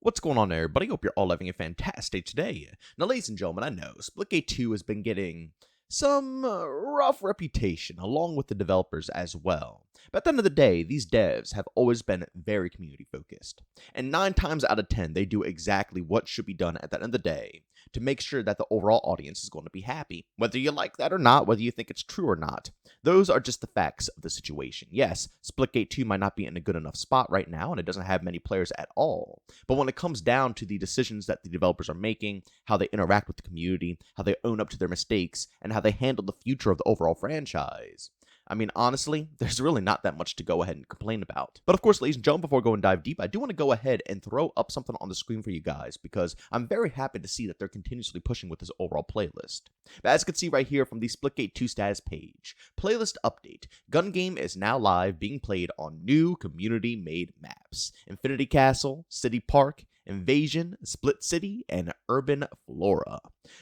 What's going on, everybody? Hope you're all having a fantastic today. Now, ladies and gentlemen, I know Splitgate 2 has been getting some rough reputation, along with the developers as well. But at the end of the day, these devs have always been very community focused. And 9 times out of 10, they do exactly what should be done at the end of the day to make sure that the overall audience is going to be happy. Whether you like that or not, whether you think it's true or not, those are just the facts of the situation. Yes, Splitgate 2 might not be in a good enough spot right now, and it doesn't have many players at all. But when it comes down to the decisions that the developers are making, how they interact with the community, how they own up to their mistakes, and how they handle the future of the overall franchise, I mean, honestly, there's really not that much to go ahead and complain about. But of course, ladies and gentlemen, before going dive deep, I do want to go ahead and throw up something on the screen for you guys, because I'm very happy to see that they're continuously pushing with this overall playlist. But as you can see right here from the Splitgate 2 status page, playlist update, Gun Game is now live, being played on new community-made maps: Infinity Castle, City Park, Invasion, Split City, and Urban Flora.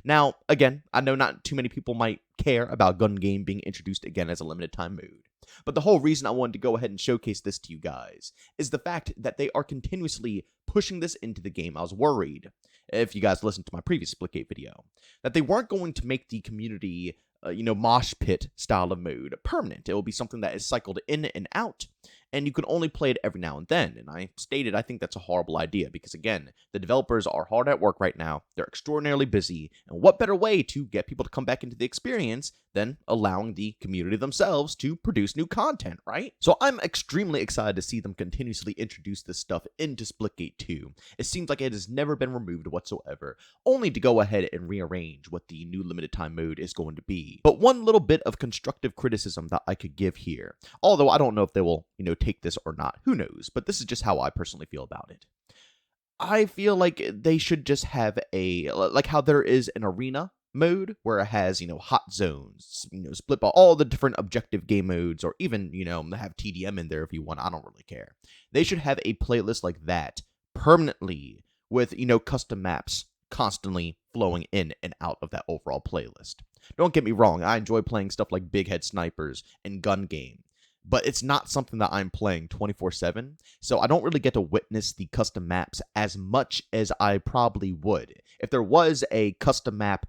Now, again, I know not too many people might care about Gun Game being introduced again as a limited time mode, but the whole reason I wanted to go ahead and showcase this to you guys is the fact that they are continuously pushing this into the game. I was worried, if you guys listened to my previous Splitgate video, that they weren't going to make the community mosh pit style of mode permanent. It will be something that is cycled in and out, and you can only play it every now and then. And I stated I think that's a horrible idea, because again, the developers are hard at work right now. They're extraordinarily busy, and what better way to get people to come back into the experience than allowing the community themselves to produce new content, right? So I'm extremely excited to see them continuously introduce this stuff into Splitgate 2. It seems like it has never been removed whatsoever, only to go ahead and rearrange what the new limited time mode is going to be. But one little bit of constructive criticism that I could give here, although I don't know if they will, take this or not, who knows, but this is just how I personally feel about it. I feel like they should just have like how there is an arena mode where it has, hot zones, split by all the different objective game modes, or even, have TDM in there if you want. I don't really care. They should have a playlist like that permanently with, custom maps constantly flowing in and out of that overall playlist. Don't get me wrong, I enjoy playing stuff like Big Head Snipers and Gun Game, but it's not something that I'm playing 24/7, so I don't really get to witness the custom maps as much as I probably would. If there was a custom map,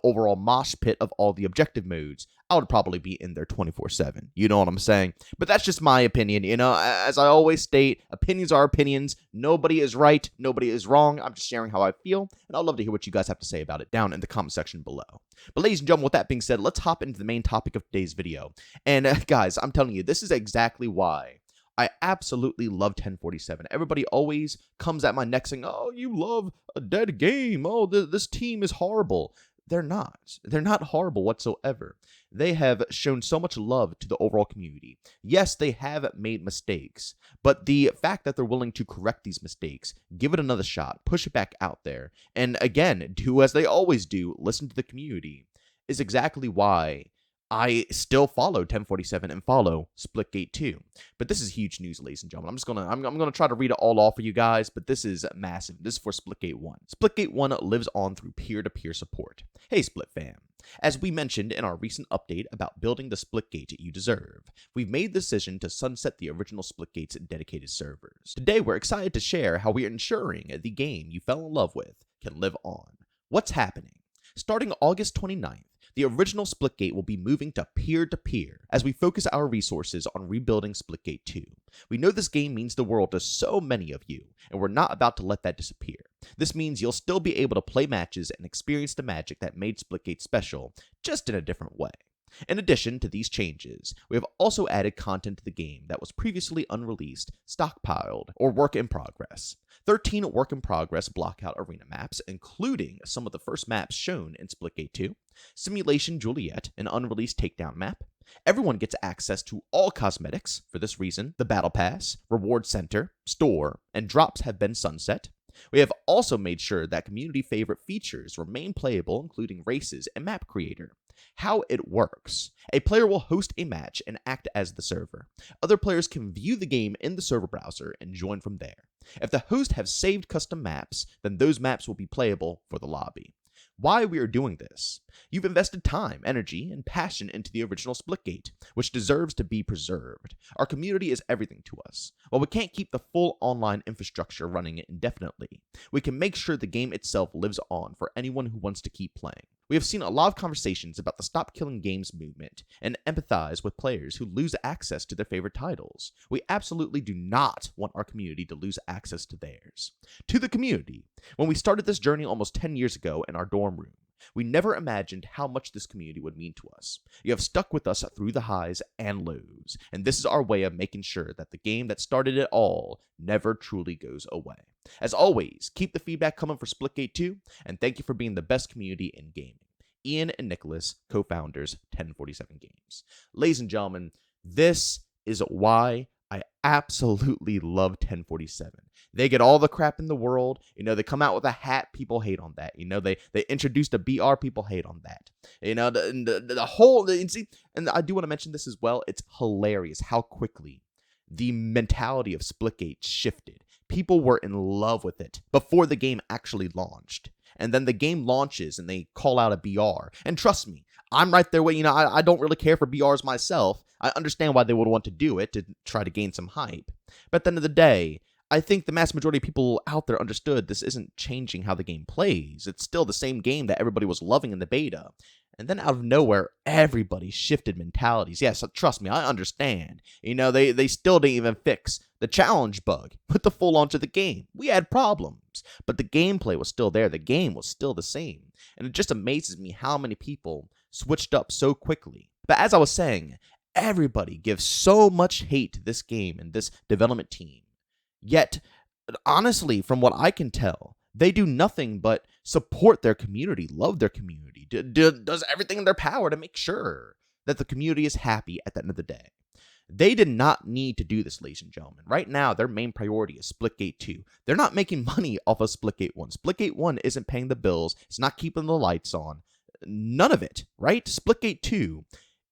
overall mosh pit of all the objective modes, I would probably be in there 24/7. You know what I'm saying? But that's just my opinion, As I always state, opinions are opinions. Nobody is right, nobody is wrong. I'm just sharing how I feel, and I'd love to hear what you guys have to say about it down in the comment section below. But ladies and gentlemen, with that being said, let's hop into the main topic of today's video. And guys, I'm telling you, this is exactly why I absolutely love 1047. Everybody always comes at my neck saying, "Oh, you love a dead game. Oh, this team is horrible." They're not. They're not horrible whatsoever. They have shown so much love to the overall community. Yes, they have made mistakes, but the fact that they're willing to correct these mistakes, give it another shot, push it back out there, and again, do as they always do, listen to the community, is exactly why I still follow 1047 and follow Splitgate 2. But this is huge news, ladies and gentlemen. I'm gonna try to read it all off for you guys, but this is massive. This is for Splitgate 1. Splitgate 1 lives on through peer-to-peer support. Hey Split fam. As we mentioned in our recent update about building the Splitgate you deserve, we've made the decision to sunset the original Splitgate's dedicated servers. Today we're excited to share how we are ensuring the game you fell in love with can live on. What's happening? Starting August 29th, the original Splitgate will be moving to peer-to-peer as we focus our resources on rebuilding Splitgate 2. We know this game means the world to so many of you, and we're not about to let that disappear. This means you'll still be able to play matches and experience the magic that made Splitgate special, just in a different way. In addition to these changes, we have also added content to the game that was previously unreleased, stockpiled, or work in progress. 13 work in progress blockout arena maps, including some of the first maps shown in Splitgate 2, Simulation Juliet, an unreleased takedown map. Everyone gets access to all cosmetics. For this reason, the Battle Pass, Reward Center, Store, and drops have been sunset. We have also made sure that community favorite features remain playable, including races and map creator. How it works: a player will host a match and act as the server. Other players can view the game in the server browser and join from there. If the host have saved custom maps, then those maps will be playable for the lobby. why we are doing this. You've invested time, energy, and passion into the original Splitgate, which deserves to be preserved. Our community is everything to us. While we can't keep the full online infrastructure running indefinitely, we can make sure the game itself lives on for anyone who wants to keep playing. We have seen a lot of conversations about the Stop Killing Games movement and empathize with players who lose access to their favorite titles. We absolutely do not want our community to lose access to theirs. To the community, when we started this journey almost 10 years ago in our dorm room, we never imagined how much this community would mean to us. You have stuck with us through the highs and lows, and this is our way of making sure that the game that started it all never truly goes away. As always, keep the feedback coming for Splitgate 2, and thank you for being the best community in gaming. Ian and Nicholas, co-founders, 1047 Games. Ladies and gentlemen, this is why I absolutely love 1047. They get all the crap in the world. They come out with a hat, people hate on that. They introduced a BR, people hate on that. The whole, and I do want to mention this as well. It's hilarious how quickly the mentality of Splitgate shifted. People were in love with it before the game actually launched. And then the game launches and they call out a BR. And trust me, I'm right there with, I don't really care for BRs myself. I understand why they would want to do it, to try to gain some hype. But at the end of the day, I think the mass majority of people out there understood this isn't changing how the game plays. It's still the same game that everybody was loving in the beta. And then out of nowhere, everybody shifted mentalities. Yes, trust me, I understand. They still didn't even fix the challenge bug with the full launch of the game. We had problems, but the gameplay was still there. The game was still the same. And it just amazes me how many people switched up so quickly. But as I was saying, everybody gives so much hate to this game and this development team. Yet, honestly, from what I can tell, they do nothing but support their community, love their community, does everything in their power to make sure that the community is happy at the end of the day. They did not need to do this, ladies and gentlemen. Right now, their main priority is Splitgate 2. They're not making money off of Splitgate 1. Splitgate 1 isn't paying the bills. It's not keeping the lights on. None of it, right? Splitgate 2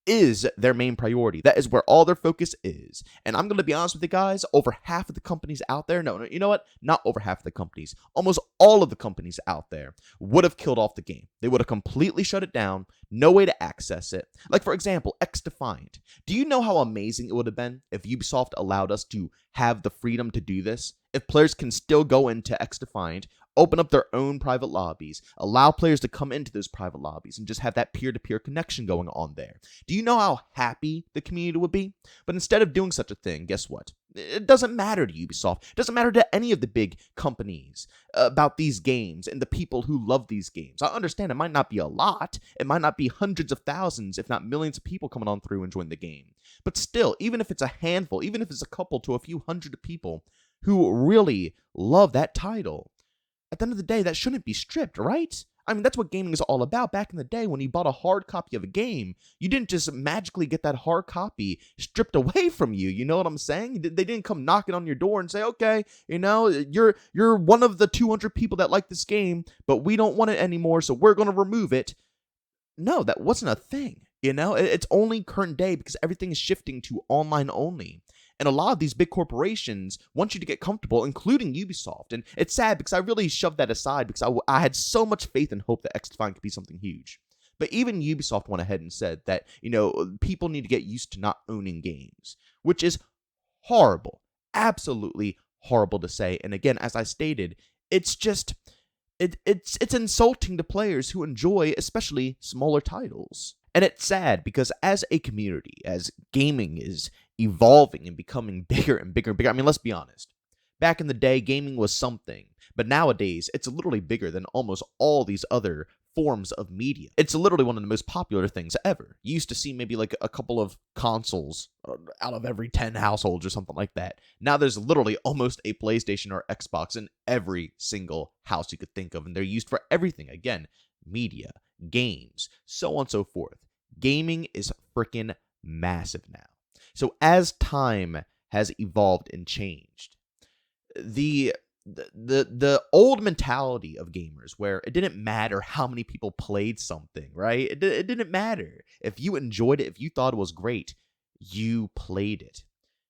is their main priority. That is where all their focus is. And I'm going to be honest with you guys, over half of the companies out there, no, you know what? Not over half of the companies. Almost all of the companies out there would have killed off the game. They would have completely shut it down, no way to access it. Like, for example, X-Defiant. Do you know how amazing it would have been if Ubisoft allowed us to have the freedom to do this? If players can still go into X-Defiant, open up their own private lobbies, allow players to come into those private lobbies, and just have that peer-to-peer connection going on there. Do you know how happy the community would be? But instead of doing such a thing, guess what? It doesn't matter to Ubisoft. It doesn't matter to any of the big companies about these games and the people who love these games. I understand it might not be a lot. It might not be hundreds of thousands, if not millions of people coming on through and joining the game. But still, even if it's a handful, even if it's a couple to a few hundred people who really love that title, at the end of the day, that shouldn't be stripped, right? I mean, that's what gaming is all about. Back in the day, when you bought a hard copy of a game, you didn't just magically get that hard copy stripped away from you. You know what I'm saying? They didn't come knocking on your door and say, okay, you're one of the 200 people that like this game, but we don't want it anymore, so we're going to remove it. No, that wasn't a thing. It's only current day because everything is shifting to online only. And a lot of these big corporations want you to get comfortable, including Ubisoft. And it's sad because I really shoved that aside because I had so much faith and hope that X-Defiant could be something huge. But even Ubisoft went ahead and said that, people need to get used to not owning games, which is horrible, absolutely horrible to say. And again, as I stated, it's just, it's insulting to players who enjoy especially smaller titles. And it's sad because as a community, as gaming is evolving and becoming bigger and bigger and bigger, I mean, let's be honest. Back in the day, gaming was something, but nowadays, it's literally bigger than almost all these other forms of media. It's literally one of the most popular things ever. You used to see maybe like a couple of consoles out of every 10 households or something like that. Now there's literally almost a PlayStation or Xbox in every single house you could think of, and they're used for everything. Again, media, games, so on and so forth. Gaming is freaking massive now. So as time has evolved and changed, the old mentality of gamers where it didn't matter how many people played something, right? It didn't matter. If you enjoyed it, if you thought it was great, you played it.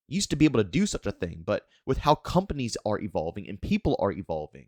You used to be able to do such a thing, but with how companies are evolving and people are evolving,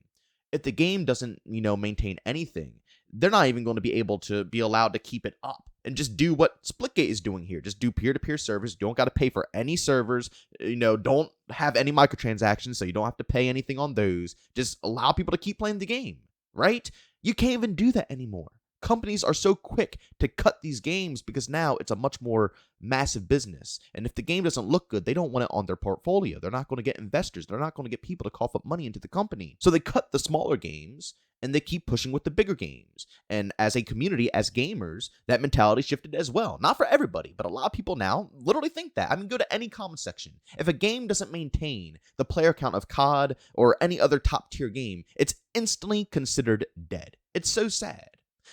if the game doesn't, maintain anything, they're not even going to be able to be allowed to keep it up and just do what Splitgate is doing here. Just do peer-to-peer servers. You don't got to pay for any servers. Don't have any microtransactions, so you don't have to pay anything on those. Just allow people to keep playing the game, right? You can't even do that anymore. Companies are so quick to cut these games because now it's a much more massive business. And if the game doesn't look good, they don't want it on their portfolio. They're not going to get investors. They're not going to get people to cough up money into the company. So they cut the smaller games and they keep pushing with the bigger games. And as a community, as gamers, that mentality shifted as well. Not for everybody, but a lot of people now literally think that. I mean, go to any comment section. If a game doesn't maintain the player count of COD or any other top tier game, it's instantly considered dead. It's so sad.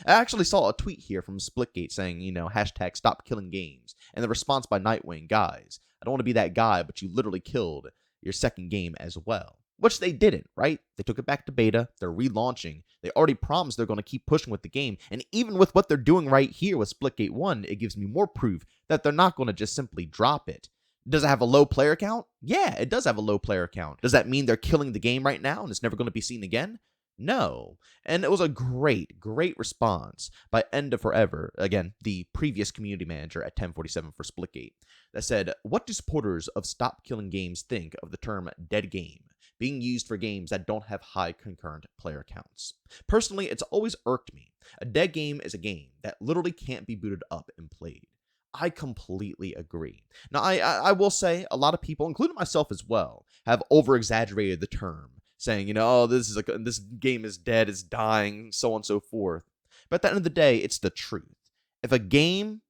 I actually saw a tweet here from Splitgate saying, hashtag stop killing games. And the response by Nightwing, guys, I don't want to be that guy, but you literally killed your second game as well. Which they didn't, right? They took it back to beta. They're relaunching. They already promised they're going to keep pushing with the game. And even with what they're doing right here with Splitgate 1, it gives me more proof that they're not going to just simply drop it. Does it have a low player count? Yeah, it does have a low player count. Does that mean they're killing the game right now and it's never going to be seen again? No. And it was a great response by End of Forever, again, the previous community manager at 1047 for Splitgate, that said, what do supporters of Stop Killing Games think of the term dead game being used for games that don't have high concurrent player counts? Personally, it's always irked me. A dead game is a game that literally can't be booted up and played. I completely agree. Now, I will say a lot of people, including myself as well, have over-exaggerated the term, saying, this game is dead, it's dying, so on and so forth. But at the end of the day, it's the truth. If a game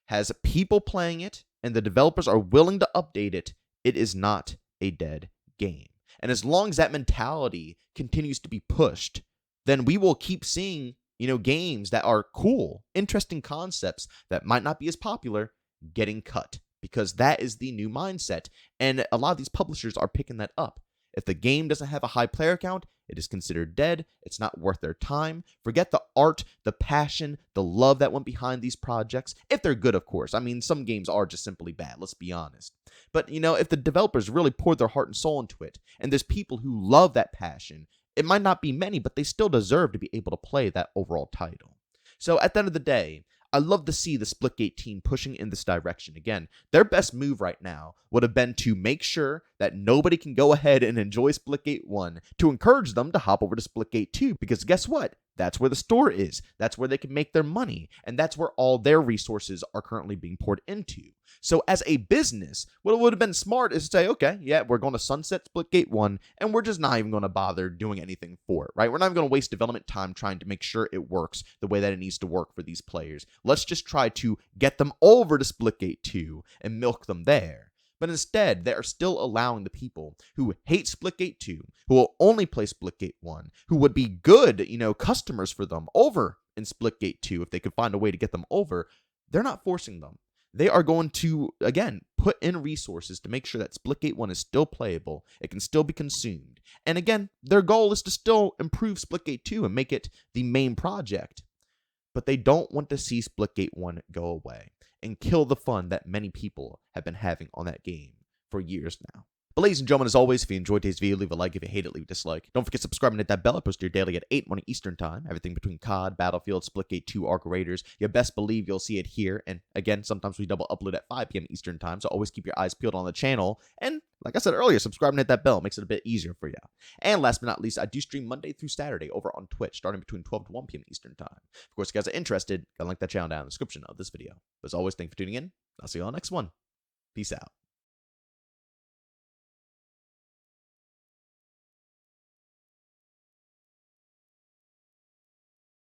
has people playing it and the developers are willing to update it, it is not a dead game. And as long as that mentality continues to be pushed, then we will keep seeing, games that are cool, interesting concepts that might not be as popular getting cut, because that is the new mindset. And a lot of these publishers are picking that up. If the game doesn't have a high player count, it is considered dead. It's not worth their time. Forget the art, the passion, the love that went behind these projects. If they're good, of course. I mean, some games are just simply bad, let's be honest. But, if the developers really poured their heart and soul into it, and there's people who love that passion, it might not be many, but they still deserve to be able to play that overall title. So at the end of the day, I love to see the Splitgate team pushing in this direction. Again, their best move right now would have been to make sure that nobody can go ahead and enjoy Splitgate 1, to encourage them to hop over to Splitgate 2, because guess what? That's where the store is. That's where they can make their money. And that's where all their resources are currently being poured into. So as a business, what would have been smart is to say, okay, yeah, we're going to sunset Splitgate 1, and we're just not even going to bother doing anything for it, right? We're not even going to waste development time trying to make sure it works the way that it needs to work for these players. Let's just try to get them over to Splitgate 2 and milk them there. But instead, they are still allowing the people who hate Splitgate 2, who will only play Splitgate 1, who would be good, customers for them over in Splitgate 2 if they could find a way to get them over. They're not forcing them. They are going to, again, put in resources to make sure that Splitgate 1 is still playable. It can still be consumed. And again, their goal is to still improve Splitgate 2 and make it the main project. But they don't want to see Splitgate 1 go away and kill the fun that many people have been having on that game for years now. But ladies and gentlemen, as always, if you enjoyed today's video, leave a like. If you hate it, leave a dislike. Don't forget to subscribe and hit that bell. I post your daily at 8 morning Eastern Time. Everything between COD, Battlefield, Splitgate 2, Arc Raiders. You best believe you'll see it here. And again, sometimes we double upload at 5 p.m. Eastern Time, so always keep your eyes peeled on the channel. And like I said earlier, subscribe and hit that bell. Makes it a bit easier for you. And last but not least, I do stream Monday through Saturday over on Twitch, starting between 12 to 1 p.m. Eastern Time. Of course, if you guys are interested, I'll link that channel down in the description of this video. But as always, thanks for tuning in. I'll see you on the next one. Peace out.